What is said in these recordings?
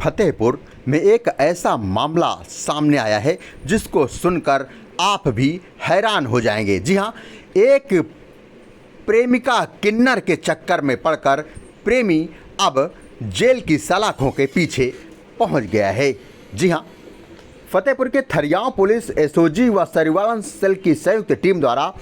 फतेहपुर में एक ऐसा मामला सामने आया है जिसको सुनकर आप भी हैरान हो जाएंगे। जी हाँ, एक प्रेमिका किन्नर के चक्कर में पड़कर प्रेमी अब जेल की सलाखों के पीछे पहुंच गया है। जी हाँ, फतेहपुर के थरियाव पुलिस एसओजी व सरिवालन सेल की संयुक्त टीम द्वारा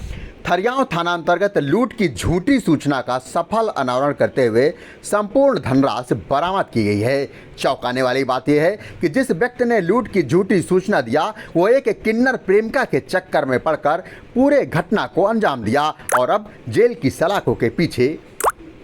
थरियाव थाना अंतर्गत लूट की झूठी सूचना का सफल अनावरण करते हुए संपूर्ण धनराशि बरामद की गई है। चौंकाने वाली बात यह है कि जिस व्यक्ति ने लूट की झूठी सूचना दिया वो एक किन्नर प्रेमिका के चक्कर में पड़कर पूरे घटना को अंजाम दिया और अब जेल की सलाखों के पीछे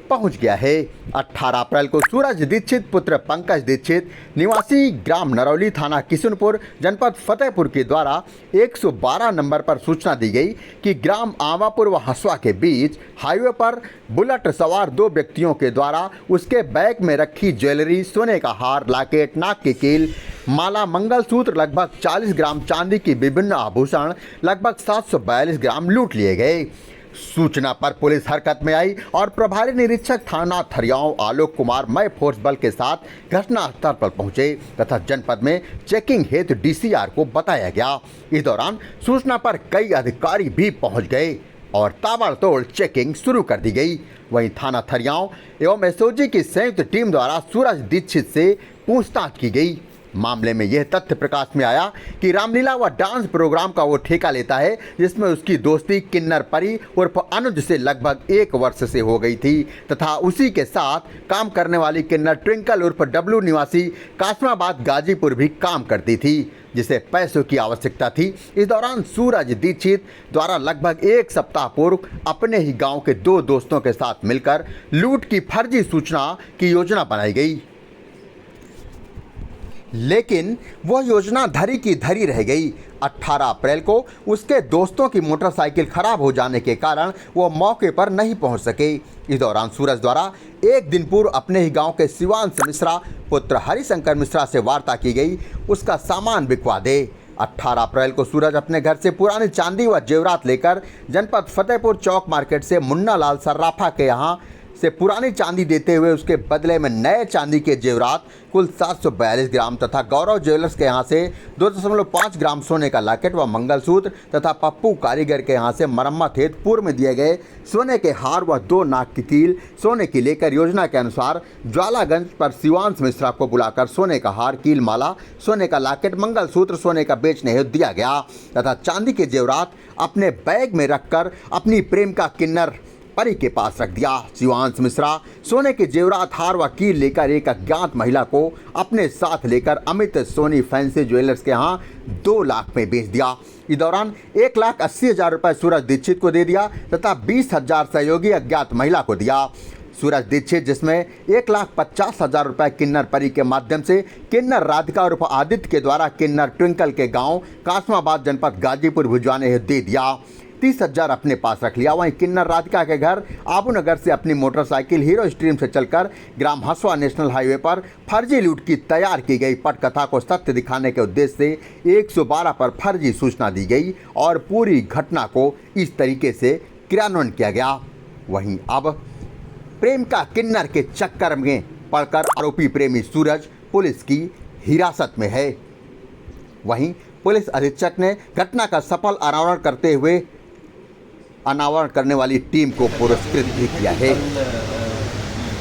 पहुंच गया है। 18 अप्रैल को सूरज दीक्षित पुत्र पंकज दीक्षित निवासी ग्राम नरौली थाना किशनपुर जनपद फतेहपुर के द्वारा 112 नंबर पर सूचना दी गई कि ग्राम आवापुर व हसुआ के बीच हाईवे पर बुलेट सवार 2 व्यक्तियों के द्वारा उसके बैग में रखी ज्वेलरी, सोने का हार, लॉकेट, नाक की कील, माला, मंगलसूत्र, लगभग 40 ग्राम चांदी की विभिन्न आभूषण, लगभग 742 ग्राम लूट लिए गए। सूचना पर पुलिस हरकत में आई और प्रभारी निरीक्षक थाना थरियाव आलोक कुमार मय फोर्स बल के साथ घटनास्थल पर पहुंचे तथा जनपद में चेकिंग हेतु डीसीआर को बताया गया। इस दौरान सूचना पर कई अधिकारी भी पहुंच गए और ताबड़तोड़ चेकिंग शुरू कर दी गई। वहीं थाना थरियाव एवं एसओजी की संयुक्त टीम द्वारा सूरज दीक्षित से पूछताछ की गई। मामले में यह तथ्य प्रकाश में आया कि रामलीला व डांस प्रोग्राम का वो ठेका लेता है जिसमें उसकी दोस्ती किन्नर परी उर्फ अनुज से लगभग 1 वर्ष से हो गई थी तथा उसी के साथ काम करने वाली किन्नर ट्विंकल उर्फ डब्लू निवासी कासमाबाद गाजीपुर भी काम करती थी जिसे पैसों की आवश्यकता थी। इस दौरान सूरज दीक्षित द्वारा लगभग 1 सप्ताह पूर्व अपने ही गांव के 2 दोस्तों के साथ मिलकर लूट की फर्जी सूचना की योजना बनाई गई, लेकिन वह योजना धरी की धरी रह गई। 18 अप्रैल को उसके दोस्तों की मोटरसाइकिल खराब हो जाने के कारण वह मौके पर नहीं पहुंच सके। इस दौरान सूरज द्वारा 1 दिन पूर्व अपने ही गांव के शिवांश मिश्रा पुत्र हरिशंकर मिश्रा से वार्ता की गई, उसका सामान बिकवा दे। 18 अप्रैल को सूरज अपने घर से पुरानी चांदी व जेवरात लेकर जनपद फतेहपुर चौक मार्केट से मुन्ना लाल सर्राफा के यहाँ से पुरानी चांदी देते हुए उसके बदले में नए चांदी के जेवरात कुल 742 ग्राम तथा गौरव ज्वेलर्स के यहाँ से 2.5 ग्राम सोने का लॉकेट व मंगलसूत्र तथा पप्पू कारीगर के यहाँ से मरम्मत हेतु पूर्व में दिए गए सोने के हार व 2 नाक की कील सोने की लेकर योजना के अनुसार ज्वालागंज पर शिवांश मिश्रा को बुलाकर सोने का हार, कील, माला, सोने का लॉकेट, मंगलसूत्र सोने का बेचने हेतु दिया गया तथा चांदी के जेवरात अपने बैग में रखकर अपनी प्रेमिका किन्नर परी के पास रख दिया। शिवांश मिश्रा सोने के जेवरात, हार व कील लेकर एक अज्ञात महिला को अपने साथ लेकर अमित सोनी फैंसी ज्वेलर्स के यहाँ 2 लाख में बेच दिया। इस दौरान 1,80,000 रुपये सूरज दीक्षित को दे दिया तथा 20,000 सहयोगी अज्ञात महिला को दिया। सूरज दीक्षित जिसमें 1,50,000 रुपये किन्नर परी के माध्यम से किन्नर राधिका उर्फ आदित्य के द्वारा किन्नर ट्विंकल के गांव कासमाबाद जनपद गाजीपुर भिजवाने हेतु दे दिया। 30,000 अपने पास रख लिया। वहीं किन्नर राधिका के घर आबूनगर से अपनी मोटरसाइकिल हीरो स्ट्रीम से चलकर ग्राम हसुआ नेशनल हाईवे पर फर्जी लूट की तैयार की गई पटकथा को सत्य दिखाने के उद्देश्य से 112 पर फर्जी सूचना दी गई और पूरी घटना को इस तरीके से क्रियान्वयन किया गया। वहीं अब प्रेमिका किन्नर के चक्कर में पड़कर आरोपी प्रेमी सूरज पुलिस की हिरासत में है। वहीं पुलिस अधीक्षक ने घटना का सफल अनावरण करने वाली टीम को पुरस्कृत भी किया है।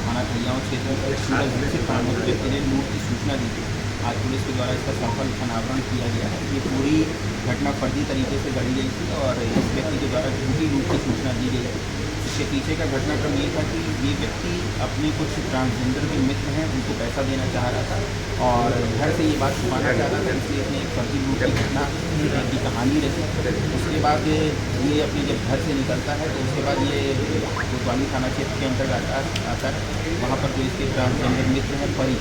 थाना थरियाव क्षेत्र में सूरज दीक्षित नामक व्यक्ति ने लूट की सूचना दी थी। आज पुलिस के द्वारा इसका सफल अनावरण किया गया है। ये पूरी घटना फर्जी तरीके से गढ़ी गई थी और इस व्यक्ति के द्वारा झूठी लूट की सूचना दी गई थी। इसके पीछे का घटनाक्रम ये था कि ये व्यक्ति अपने कुछ ट्रांसजेंडर के मित्र हैं उनको पैसा देना चाह रहा था और घर से ये बात छुपाना चाह रहा था, इसलिए इसने एक फर्जी लूट की घटना की कहानी रची। उसके बाद ये अपने जब घर से निकलता है तो उसके बाद ये कोतवाली थाना क्षेत्र के अंतर्गत आता है। वहाँ पर जो इसके ट्रांसजेंडर मित्र हैं परी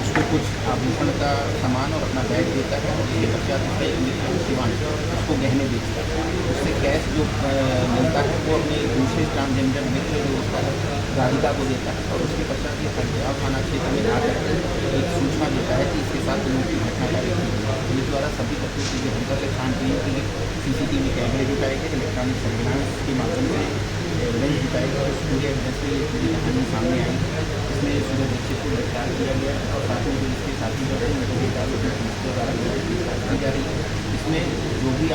उसको कुछ आभूषण का सामान और अपना बैग देता है। उसके पश्चात उसका एक मित्र शिवांश उसको गहने बेचता है। उससे कैश जो मिलता है वो अपने दूसरे ट्रांसजेंडर मित्र जो होता है राधिका को देता है और उसके पश्चात ये थरियाव थाना क्षेत्र में आकर एक सूचना देता है कि इसके साथ लूट की घटना कार्य की। पुलिस द्वारा सभी तथ्यों की गहनता से छानबीन की गई, सीसीटीवी कैमरे जुटाए गए, इलेक्ट्रॉनिक सर्विलांस के माध्यम से एविडेंस जुटाए गए और उस पूरे एविडेंस में ये पूरी कहानी सामने आई। इसमें सूरज दीक्षित को गिरफ्तार किया गया और साथ में जो इसके साथी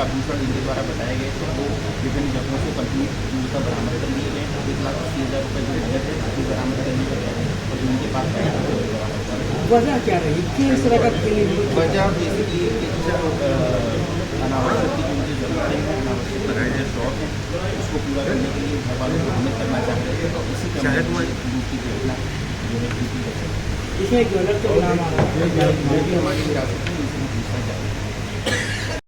आभूषण इनके द्वारा बताए गए थे वो विभिन्न जगहों से कंप्लीट मूलतः बरामद कर लिए गए हैं। 1,80,000 रुपये जो नगद है वो भी बरामद कर लिया गया है और जो इनके पास है वो भी बरामद कर लिया गया है। वजह क्या रही, क्यों इस तरह का किलिंग हुई? वजह बेसिकली अनावश्यक की जो मुझे ज़रूरतें हैं, अनावश्यक की जो मुझे शौक है, उसको पूरा करने के लिए घर वालों को हिम्मत करना चाहते थे और इसी क्रम में लूट की घटना जो है की गई। इसमें ज्वेलर का नाम आ रहा है, वो भी हमारी हिरासत में